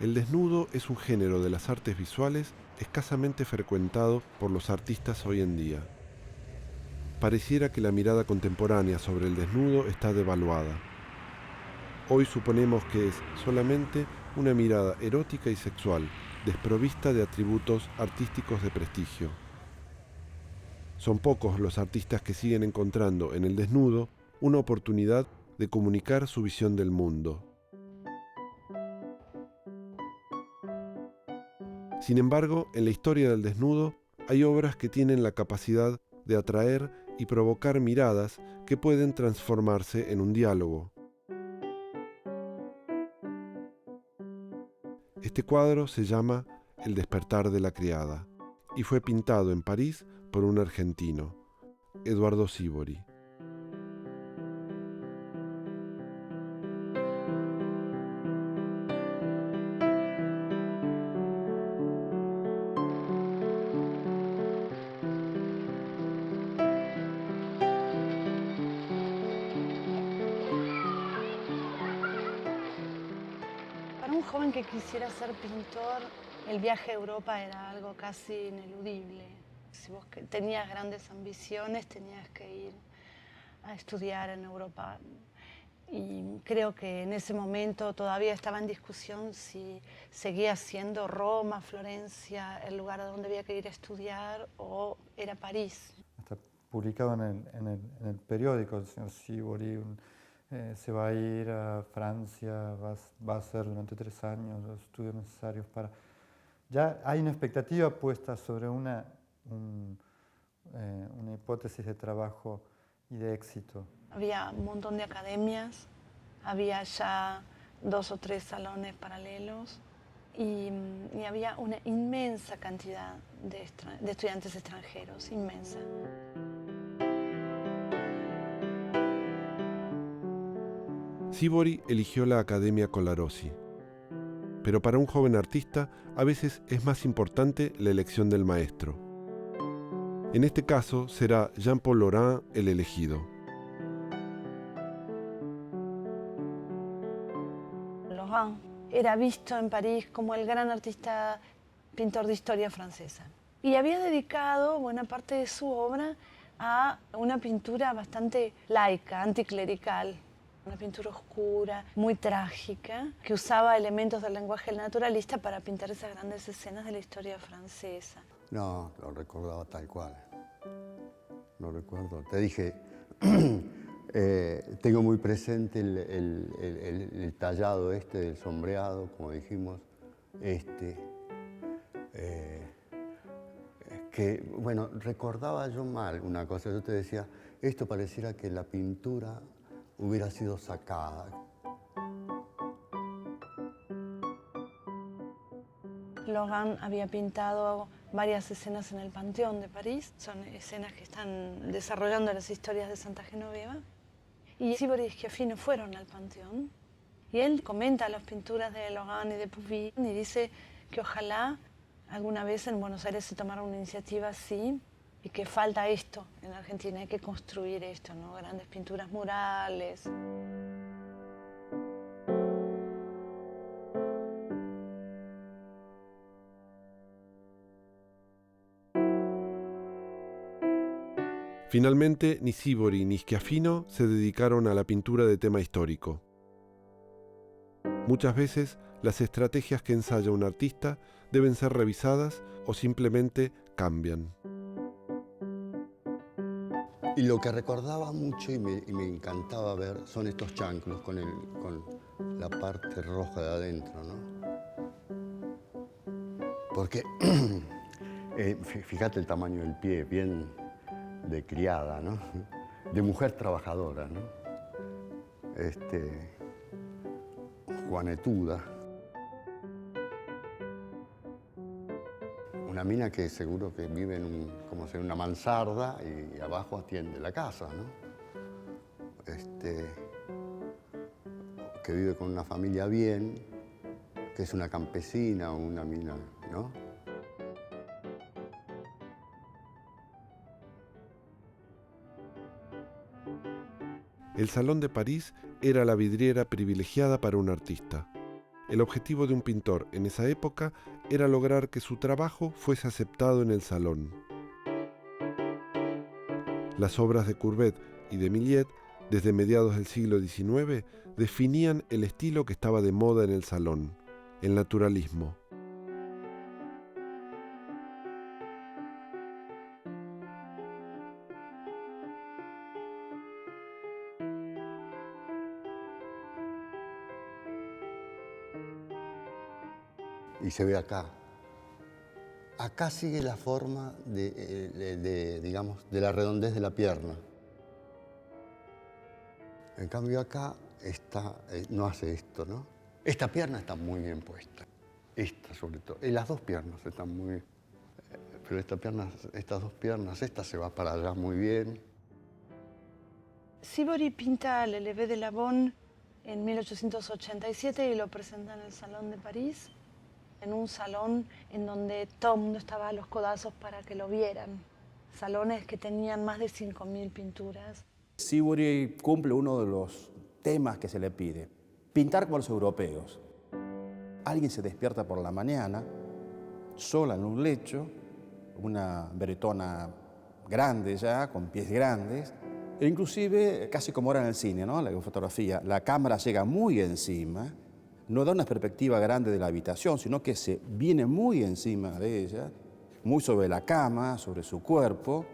El desnudo es un género de las artes visuales escasamente frecuentado por los artistas hoy en día. Pareciera que la mirada contemporánea sobre el desnudo está devaluada. Hoy suponemos que es solamente una mirada erótica y sexual, desprovista de atributos artísticos de prestigio. Son pocos los artistas que siguen encontrando en el desnudo una oportunidad de comunicar su visión del mundo. Sin embargo, en la historia del desnudo hay obras que tienen la capacidad de atraer y provocar miradas que pueden transformarse en un diálogo. Este cuadro se llama El despertar de la criada y fue pintado en París por un argentino, Eduardo Sívori. Para un joven que quisiera ser pintor, el viaje a Europa era algo casi ineludible. Si vos tenías grandes ambiciones, tenías que ir a estudiar en Europa. Y creo que en ese momento todavía estaba en discusión si seguía siendo Roma, Florencia, el lugar a donde había que ir a estudiar, o era París. Está publicado en el periódico, el señor Sívori se va a ir a Francia, va a hacer durante 3 años los estudios necesarios para... Ya hay una expectativa puesta sobre una hipótesis de trabajo y de éxito. Había un montón de academias, había ya 2 o 3 salones paralelos y había una inmensa cantidad de estudiantes extranjeros, inmensa. Sívori eligió la Academia Colarossi, pero para un joven artista a veces es más importante la elección del maestro. En este caso será Jean-Paul Laurent el elegido. Laurent era visto en París como el gran artista pintor de historia francesa y había dedicado buena parte de su obra a una pintura bastante laica, anticlerical. Una pintura oscura, muy trágica, que usaba elementos del lenguaje naturalista para pintar esas grandes escenas de la historia francesa. No, lo recordaba tal cual. Lo recuerdo. Te dije, tengo muy presente el tallado este del sombreado, como dijimos, que, bueno, recordaba yo mal una cosa. Yo te decía, esto pareciera que la pintura hubiera sido sacada. Laurent había pintado varias escenas en el Panteón de París. Son escenas que están desarrollando las historias de Santa Genoveva. Y Sívori y Schiaffino fueron al Panteón. Y él comenta las pinturas de Laurent y de Puvis y dice que ojalá alguna vez en Buenos Aires se tomara una iniciativa así y que falta esto en Argentina, hay que construir esto, ¿no? Grandes pinturas murales. Finalmente, ni Sívori ni Schiaffino se dedicaron a la pintura de tema histórico. Muchas veces, las estrategias que ensaya un artista deben ser revisadas o simplemente cambian. Y lo que recordaba mucho y me encantaba ver son estos chanclos con la parte roja de adentro, ¿no? Porque, fíjate el tamaño del pie, bien de criada, ¿no? De mujer trabajadora, ¿no? Juanetuda. Una mina que seguro que vive como en una mansarda y abajo atiende la casa, ¿no? Que vive con una familia bien, que es una campesina o una mina, ¿no? El Salón de París era la vidriera privilegiada para un artista. El objetivo de un pintor en esa época era lograr que su trabajo fuese aceptado en el salón. Las obras de Courbet y de Millet, desde mediados del siglo XIX, definían el estilo que estaba de moda en el salón, el naturalismo. Y se ve acá. Acá sigue la forma digamos, de la redondez de la pierna. En cambio acá no hace esto, ¿no? Esta pierna está muy bien puesta. Esta sobre todo. Y las dos piernas están muy... Pero estas dos piernas, esta se va para allá muy bien. Sivori pinta Le Lever de La Bonne en 1887 y lo presenta en el Salón de París, en un salón en donde todo el mundo estaba a los codazos para que lo vieran. Salones que tenían más de 5.000 pinturas. Sivori cumple uno de los temas que se le pide, pintar como los europeos. Alguien se despierta por la mañana, sola en un lecho, una bretona grande ya, con pies grandes, e inclusive casi como ahora en el cine, ¿no? La fotografía, la cámara llega muy encima, no da una perspectiva grande de la habitación, sino que se viene muy encima de ella, muy sobre la cama, sobre su cuerpo,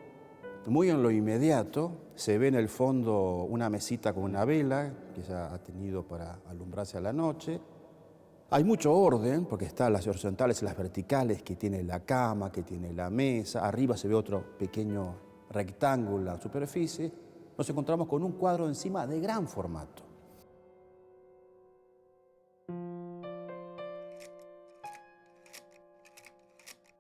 muy en lo inmediato. Se ve en el fondo una mesita con una vela que ella ha tenido para alumbrarse a la noche. Hay mucho orden, porque están las horizontales y las verticales que tiene la cama, que tiene la mesa. Arriba se ve otro pequeño rectángulo en la superficie. Nos encontramos con un cuadro encima de gran formato.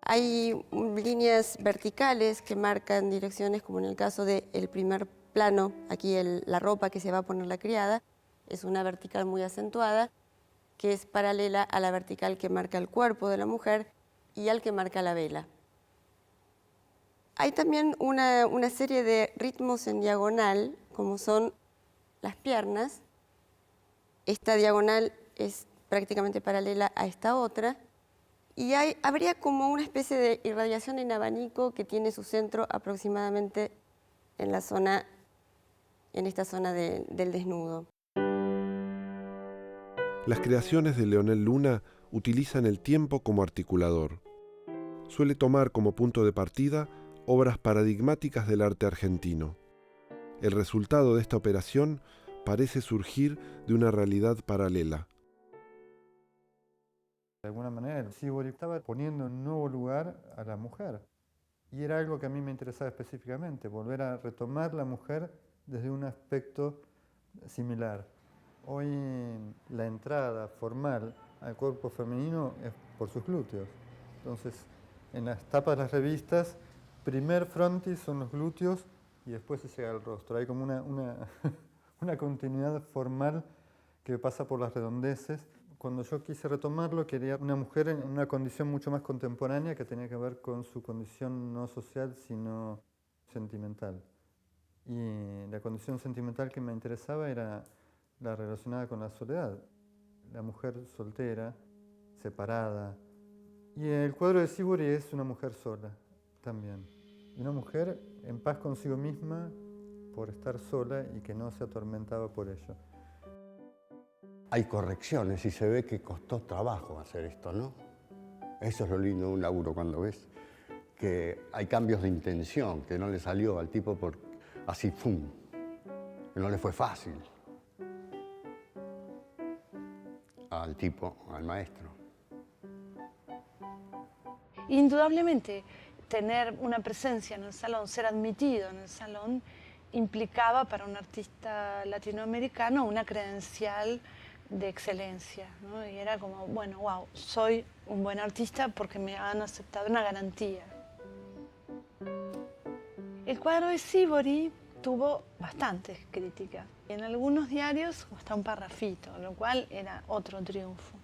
Hay líneas verticales que marcan direcciones, como en el caso del primer plano. Aquí la ropa que se va a poner la criada es una vertical muy acentuada, que es paralela a la vertical que marca el cuerpo de la mujer y al que marca la vela. Hay también una serie de ritmos en diagonal, como son las piernas. Esta diagonal es prácticamente paralela a esta otra. Y habría como una especie de irradiación en abanico que tiene su centro aproximadamente en esta zona del desnudo. Las creaciones de Leonel Luna utilizan el tiempo como articulador. Suele tomar como punto de partida obras paradigmáticas del arte argentino. El resultado de esta operación parece surgir de una realidad paralela. De alguna manera, Sivori estaba poniendo en un nuevo lugar a la mujer. Y era algo que a mí me interesaba específicamente, volver a retomar la mujer desde un aspecto similar. Hoy la entrada formal al cuerpo femenino es por sus glúteos. Entonces, en las tapas de las revistas, primer frontis son los glúteos y después se llega al rostro. Hay como una continuidad formal que pasa por las redondeces. Cuando yo quise retomarlo, quería una mujer en una condición mucho más contemporánea que tenía que ver con su condición no social, sino sentimental. Y la condición sentimental que me interesaba era la relacionada con la soledad. La mujer soltera, separada. Y el cuadro de Sivori es una mujer sola también. Y una mujer en paz consigo misma por estar sola y que no se atormentaba por ello. Hay correcciones y se ve que costó trabajo hacer esto, ¿no? Eso es lo lindo de un laburo, cuando ves que hay cambios de intención, que no le salió al tipo así, ¡fum!, que no le fue fácil al tipo, al maestro. Indudablemente, tener una presencia en el salón, ser admitido en el salón, implicaba para un artista latinoamericano una credencial de excelencia, ¿no? Y era como, bueno, wow, soy un buen artista porque me han aceptado, una garantía. El cuadro de Sivori tuvo bastantes críticas. En algunos diarios hasta un parrafito, lo cual era otro triunfo.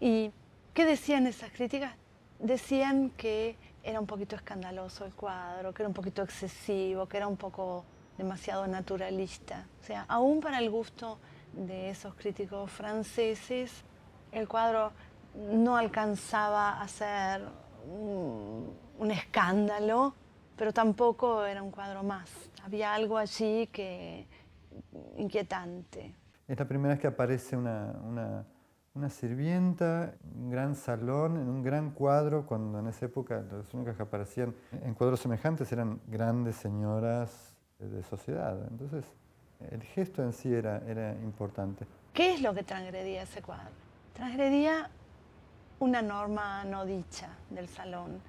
¿Y qué decían esas críticas? Decían que era un poquito escandaloso el cuadro, que era un poquito excesivo, que era un poco demasiado naturalista. O sea, aún para el gusto de esos críticos franceses, El cuadro no alcanzaba a ser un escándalo, pero tampoco era un cuadro más. Había algo allí que inquietante. Es la primera vez que aparece una sirvienta, un gran salón, en un gran cuadro, cuando en esa época las únicas que aparecían en cuadros semejantes eran grandes señoras de sociedad. Entonces, el gesto en sí era importante. ¿Qué es lo que transgredía ese cuadro? Transgredía una norma no dicha del salón,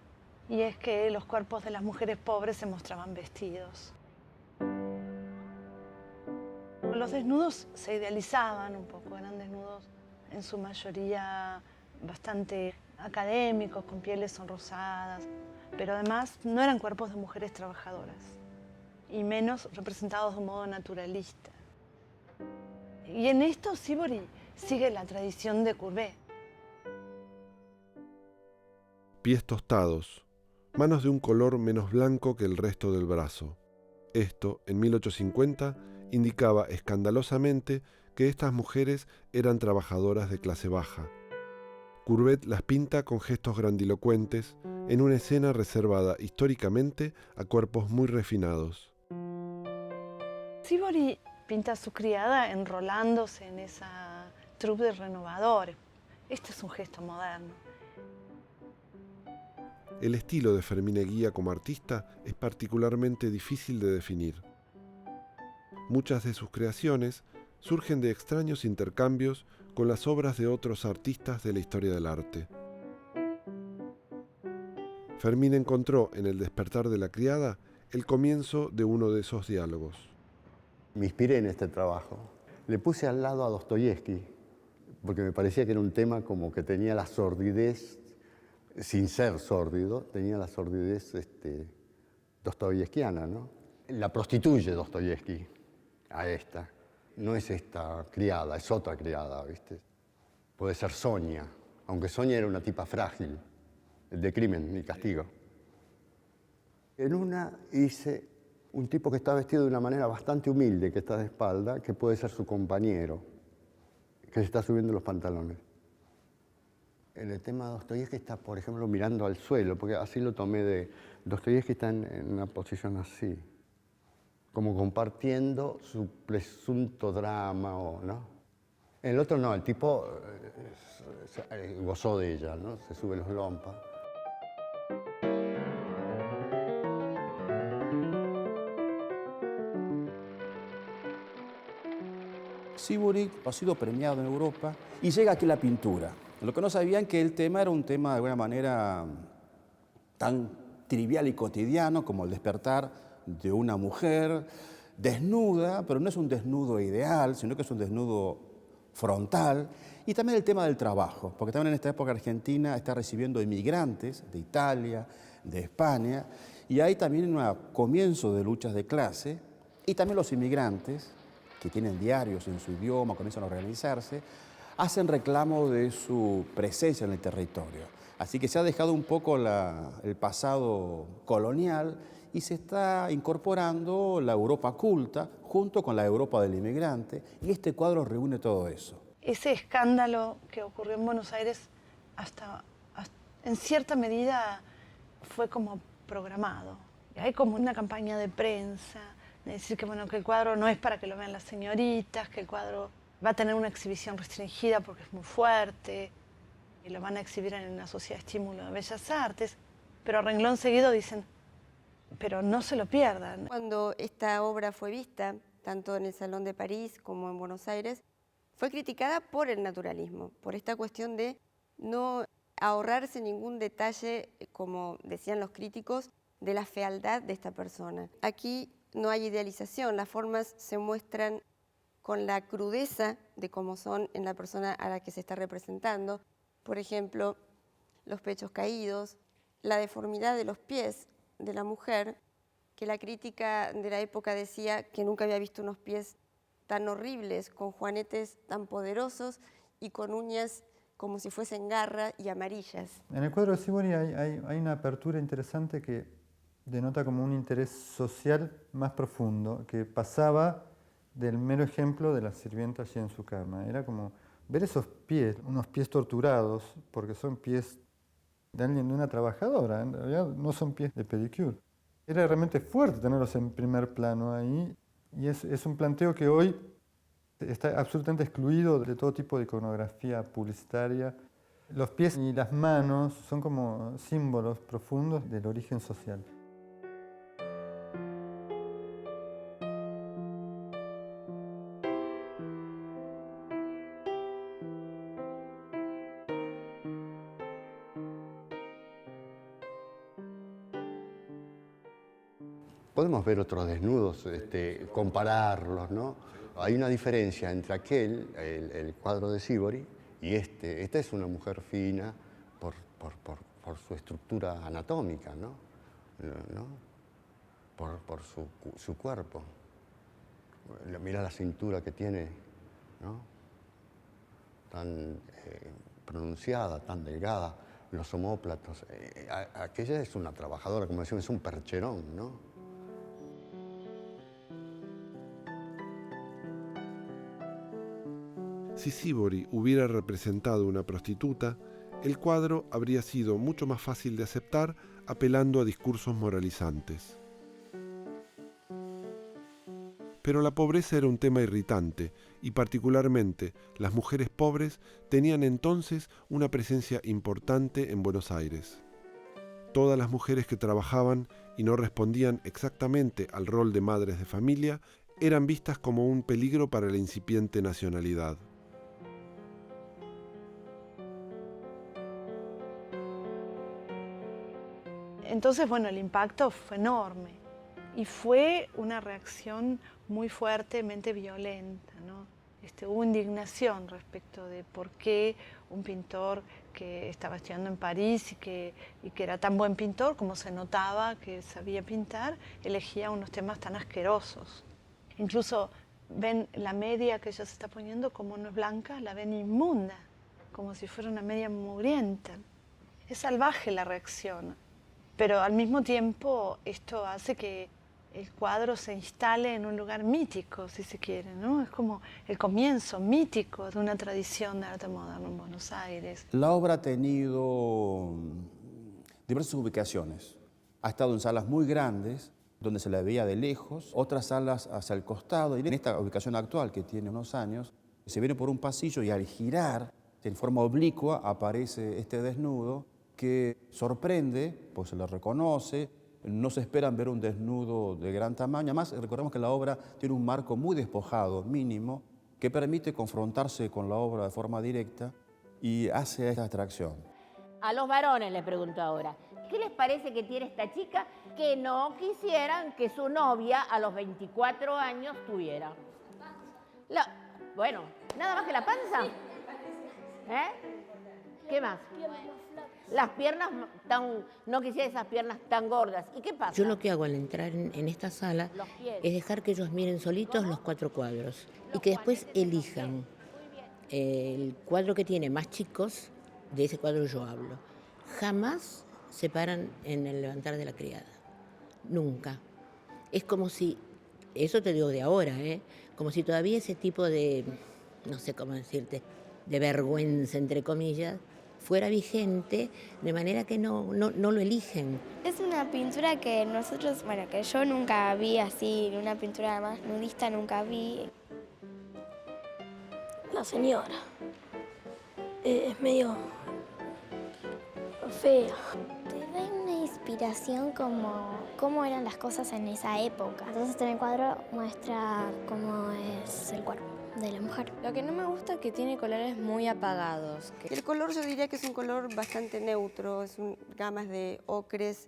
y es que los cuerpos de las mujeres pobres se mostraban vestidos. Los desnudos se idealizaban un poco, eran desnudos en su mayoría bastante académicos, con pieles sonrosadas, pero además no eran cuerpos de mujeres trabajadoras, y menos representados de un modo naturalista. Y en esto Sivori sigue la tradición de Courbet. Pies tostados, manos de un color menos blanco que el resto del brazo. Esto, en 1850, indicaba escandalosamente que estas mujeres eran trabajadoras de clase baja. Courbet las pinta con gestos grandilocuentes en una escena reservada históricamente a cuerpos muy refinados. Sivori pinta a su criada enrolándose en esa troupe de renovadores. Este es un gesto moderno. El estilo de Fermín Eguía como artista es particularmente difícil de definir. Muchas de sus creaciones surgen de extraños intercambios con las obras de otros artistas de la historia del arte. Fermín encontró en El despertar de la criada el comienzo de uno de esos diálogos. Me inspiré en este trabajo. Le puse al lado a Dostoyevsky, porque me parecía que era un tema como que tenía la sordidez, sin ser sórdido, tenía la sordidez dostoyevskiana, ¿no? La prostituye Dostoyevsky a esta. No es esta criada, es otra criada, ¿viste? Puede ser Sonia, aunque Sonia era una tipa frágil, de crimen y castigo. En una hice un tipo que está vestido de una manera bastante humilde, que está de espalda, que puede ser su compañero, que se está subiendo los pantalones. En el tema de Dostoyevsky está, por ejemplo, mirando al suelo, porque así lo tomé de... Dostoyevsky está en una posición así, como compartiendo su presunto drama, ¿no? En el otro no, el tipo gozó de ella, ¿no? Se sube los lompas. Sivori ha sido premiado en Europa y llega aquí la pintura. Lo que no sabían que el tema era un tema de alguna manera tan trivial y cotidiano como el despertar de una mujer desnuda, pero no es un desnudo ideal, sino que es un desnudo frontal. Y también el tema del trabajo, porque también en esta época Argentina está recibiendo inmigrantes de Italia, de España, y hay también un comienzo de luchas de clase, y también los inmigrantes, que tienen diarios en su idioma, comienzan a organizarse, hacen reclamo de su presencia en el territorio. Así que se ha dejado un poco el pasado colonial y se está incorporando la Europa culta junto con la Europa del inmigrante, y este cuadro reúne todo eso. Ese escándalo que ocurrió en Buenos Aires hasta en cierta medida fue como programado. Hay como una campaña de prensa de decir que, bueno, que el cuadro no es para que lo vean las señoritas, que el cuadro va a tener una exhibición restringida porque es muy fuerte, y lo van a exhibir en la Sociedad de Estímulo de Bellas Artes, pero a renglón seguido dicen, pero no se lo pierdan. Cuando esta obra fue vista, tanto en el Salón de París como en Buenos Aires, fue criticada por el naturalismo, por esta cuestión de no ahorrarse ningún detalle, como decían los críticos, de la fealdad de esta persona. Aquí no hay idealización, las formas se muestran con la crudeza de cómo son en la persona a la que se está representando. Por ejemplo, los pechos caídos, la deformidad de los pies de la mujer, que la crítica de la época decía que nunca había visto unos pies tan horribles, con juanetes tan poderosos y con uñas como si fuesen garra y amarillas. En el cuadro de Sivori hay una apertura interesante que denota como un interés social más profundo, que pasaba del mero ejemplo de la sirvienta allí en su cama. Era como ver esos pies, unos pies torturados, porque son pies de alguien, de una trabajadora, en realidad no son pies de pedicure. Era realmente fuerte tenerlos en primer plano ahí, y es un planteo que hoy está absolutamente excluido de todo tipo de iconografía publicitaria. Los pies y las manos son como símbolos profundos del origen social. Podemos ver otros desnudos, compararlos, ¿no? Hay una diferencia entre aquel, el cuadro de Sívori, y este. Esta es una mujer fina por su estructura anatómica, ¿no? Por su cuerpo. Mira la cintura que tiene, ¿no? Tan pronunciada, tan delgada, los omóplatos. Aquella es una trabajadora, como decimos, es un percherón, ¿no? Si Sívori hubiera representado una prostituta, el cuadro habría sido mucho más fácil de aceptar, apelando a discursos moralizantes. Pero la pobreza era un tema irritante, y particularmente las mujeres pobres tenían entonces una presencia importante en Buenos Aires. Todas las mujeres que trabajaban y no respondían exactamente al rol de madres de familia eran vistas como un peligro para la incipiente nacionalidad. Entonces, bueno, el impacto fue enorme y fue una reacción muy fuertemente violenta, ¿no? Hubo indignación respecto de por qué un pintor que estaba estudiando en París y que era tan buen pintor, como se notaba que sabía pintar, elegía unos temas tan asquerosos. Incluso ven la media que ella se está poniendo, como no es blanca, la ven inmunda, como si fuera una media mugrienta. Es salvaje la reacción. Pero al mismo tiempo esto hace que el cuadro se instale en un lugar mítico, si se quiere, ¿no? Es como el comienzo mítico de una tradición de arte moderno en Buenos Aires. La obra ha tenido diversas ubicaciones. Ha estado en salas muy grandes, donde se la veía de lejos, otras salas hacia el costado, y en esta ubicación actual, que tiene unos años, se viene por un pasillo y al girar, en forma oblicua, aparece este desnudo, que sorprende, pues se le reconoce, no se esperan ver un desnudo de gran tamaño. Además, recordemos que la obra tiene un marco muy despojado, mínimo, que permite confrontarse con la obra de forma directa y hace esta atracción. A los varones les pregunto ahora, ¿qué les parece que tiene esta chica que no quisieran que su novia a los 24 años tuviera? Bueno, ¿nada más que la panza? ¿Qué más? Las piernas no quisiera esas piernas tan gordas. ¿Y qué pasa? Yo lo que hago al entrar en esta sala es dejar que ellos miren solitos los 4 cuadros y que después elijan el cuadro que tiene más chicos, de ese cuadro yo hablo. Jamás se paran en el levantar de la criada. Nunca. Es como si, eso te digo de ahora, como si todavía ese tipo de, no sé cómo decirte, de vergüenza, entre comillas, fuera vigente, de manera que no lo eligen. Es una pintura que nosotros, bueno, que yo nunca vi así, una pintura más nudista nunca vi. La señora es medio fea. Te da una inspiración como cómo eran las cosas en esa época. Entonces en el cuadro muestra cómo es el cuerpo de la mujer. Lo que no me gusta es que tiene colores muy apagados. El color yo diría que es un color bastante neutro, es gamas de ocres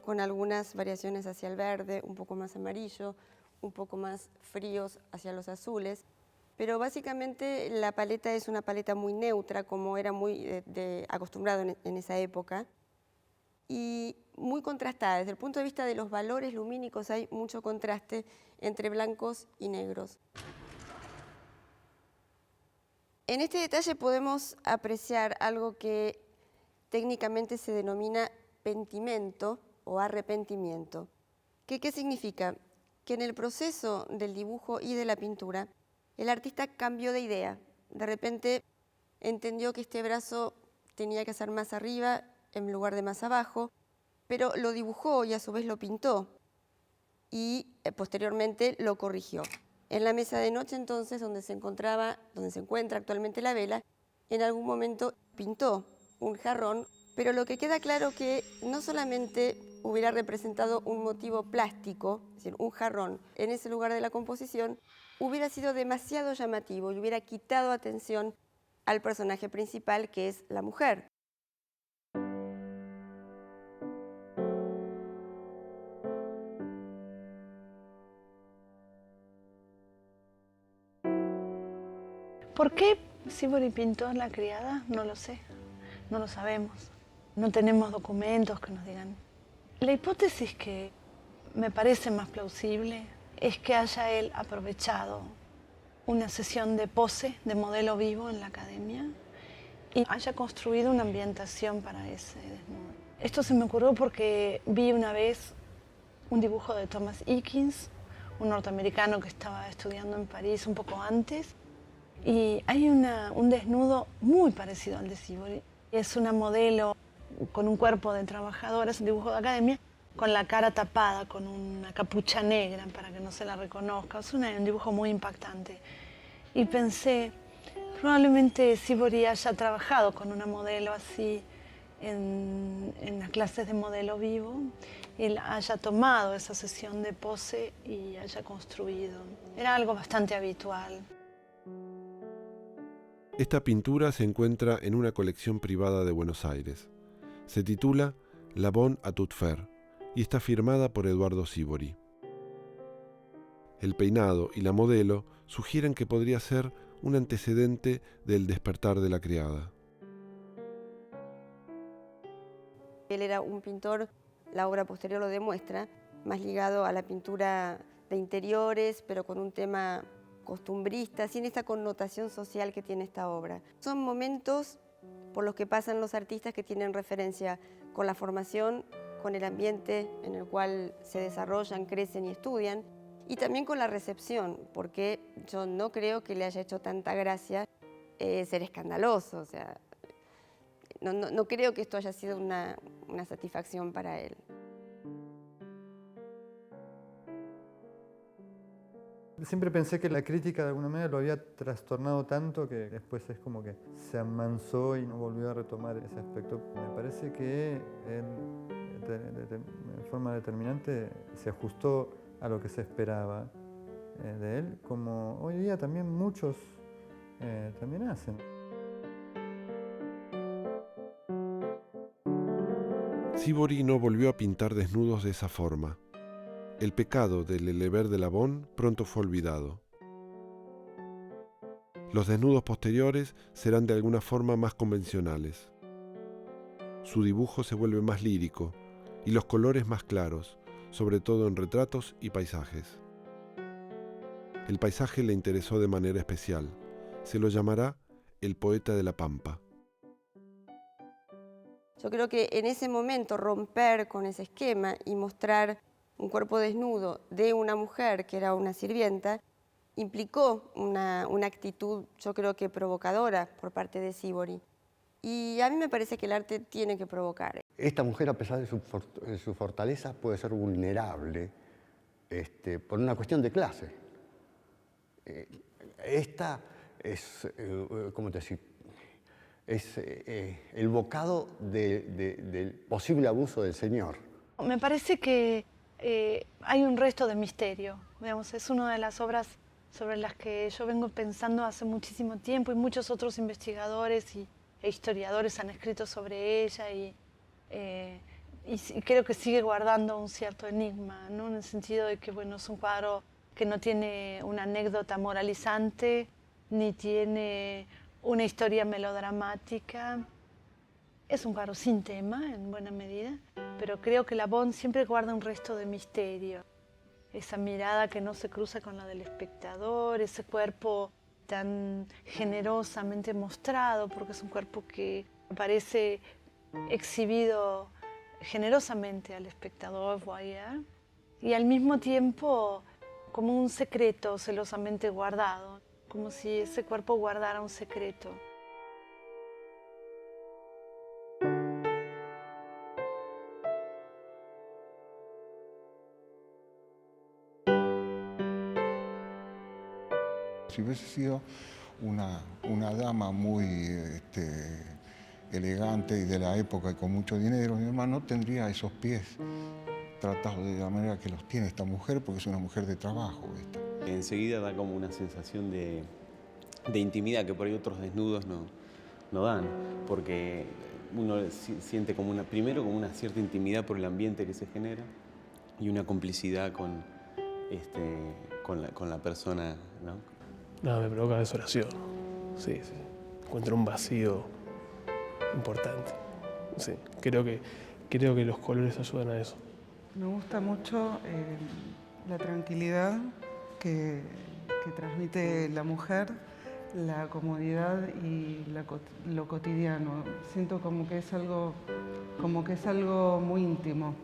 con algunas variaciones hacia el verde, un poco más amarillo, un poco más fríos hacia los azules. Pero básicamente la paleta es una paleta muy neutra, como era muy acostumbrado en esa época, y muy contrastada. Desde el punto de vista de los valores lumínicos hay mucho contraste entre blancos y negros. En este detalle podemos apreciar algo que técnicamente se denomina pentimento o arrepentimiento. ¿Qué significa? Que en el proceso del dibujo y de la pintura, el artista cambió de idea. De repente entendió que este brazo tenía que ser más arriba en lugar de más abajo, pero lo dibujó y a su vez lo pintó y posteriormente lo corrigió. En la mesa de noche entonces, donde se encuentra actualmente la vela, en algún momento pintó un jarrón, pero lo que queda claro que no solamente hubiera representado un motivo plástico, es decir, un jarrón en ese lugar de la composición, hubiera sido demasiado llamativo y hubiera quitado atención al personaje principal, que es la mujer. ¿Por qué Sibori pintó La criada? No lo sé, no lo sabemos. No tenemos documentos que nos digan. La hipótesis que me parece más plausible es que haya él aprovechado una sesión de pose, de modelo vivo en la academia y haya construido una ambientación para ese desnudo. Esto se me ocurrió porque vi una vez un dibujo de Thomas Eakins, un norteamericano que estaba estudiando en París un poco antes, y hay un desnudo muy parecido al de Sibori. Es una modelo con un cuerpo de trabajadora, es un dibujo de academia, con la cara tapada, con una capucha negra para que no se la reconozca. Es un dibujo muy impactante. Y pensé, probablemente Sibori haya trabajado con una modelo así en las clases de modelo vivo, y haya tomado esa sesión de pose y haya construido. Era algo bastante habitual. Esta pintura se encuentra en una colección privada de Buenos Aires. Se titula La Bonne à toute faire y está firmada por Eduardo Sibori. El peinado y la modelo sugieren que podría ser un antecedente del despertar de la criada. Él era un pintor, la obra posterior lo demuestra, más ligado a la pintura de interiores, pero con un tema costumbrista, sin esta connotación social que tiene esta obra. Son momentos por los que pasan los artistas que tienen referencia con la formación, con el ambiente en el cual se desarrollan, crecen y estudian, y también con la recepción, porque yo no creo que le haya hecho tanta gracia ser escandaloso, o sea, no creo que esto haya sido una satisfacción para él. Siempre pensé que la crítica de alguna manera lo había trastornado tanto que después es como que se amansó y no volvió a retomar ese aspecto. Me parece que él, de forma determinante, se ajustó a lo que se esperaba de él, como hoy día también muchos también hacen. Sibori no volvió a pintar desnudos de esa forma. El pecado del Elever de la Bonne pronto fue olvidado. Los desnudos posteriores serán de alguna forma más convencionales. Su dibujo se vuelve más lírico y los colores más claros, sobre todo en retratos y paisajes. El paisaje le interesó de manera especial. Se lo llamará el poeta de la Pampa. Yo creo que en ese momento romper con ese esquema y mostrar un cuerpo desnudo de una mujer que era una sirvienta, implicó una actitud, yo creo que provocadora por parte de Sibori. Y a mí me parece que el arte tiene que provocar. Esta mujer, a pesar de su fortaleza, puede ser vulnerable por una cuestión de clase. Esta es, ¿cómo te decir? Es el bocado del posible abuso del señor. Me parece que hay un resto de misterio. Digamos, es una de las obras sobre las que yo vengo pensando hace muchísimo tiempo y muchos otros investigadores e historiadores han escrito sobre ella y creo que sigue guardando un cierto enigma, ¿no? En el sentido de que bueno, es un cuadro que no tiene una anécdota moralizante ni tiene una historia melodramática. Es un cuadro sin tema, en buena medida, pero creo que la Bonne siempre guarda un resto de misterio. Esa mirada que no se cruza con la del espectador, ese cuerpo tan generosamente mostrado, porque es un cuerpo que aparece exhibido generosamente al espectador voyeur, y al mismo tiempo como un secreto celosamente guardado, como si ese cuerpo guardara un secreto. Si hubiese sido una dama muy elegante y de la época y con mucho dinero, mi mamá no tendría esos pies tratados de la manera que los tiene esta mujer, porque es una mujer de trabajo. Enseguida da como una sensación de intimidad que por ahí otros desnudos no dan, porque uno siente como primero como una cierta intimidad por el ambiente que se genera y una complicidad con la persona, ¿no? No, me provoca desolación. Sí. Encuentro un vacío importante. Sí, creo que los colores ayudan a eso. Me gusta mucho la tranquilidad que transmite la mujer, la comodidad y lo cotidiano. Siento como que es algo muy íntimo.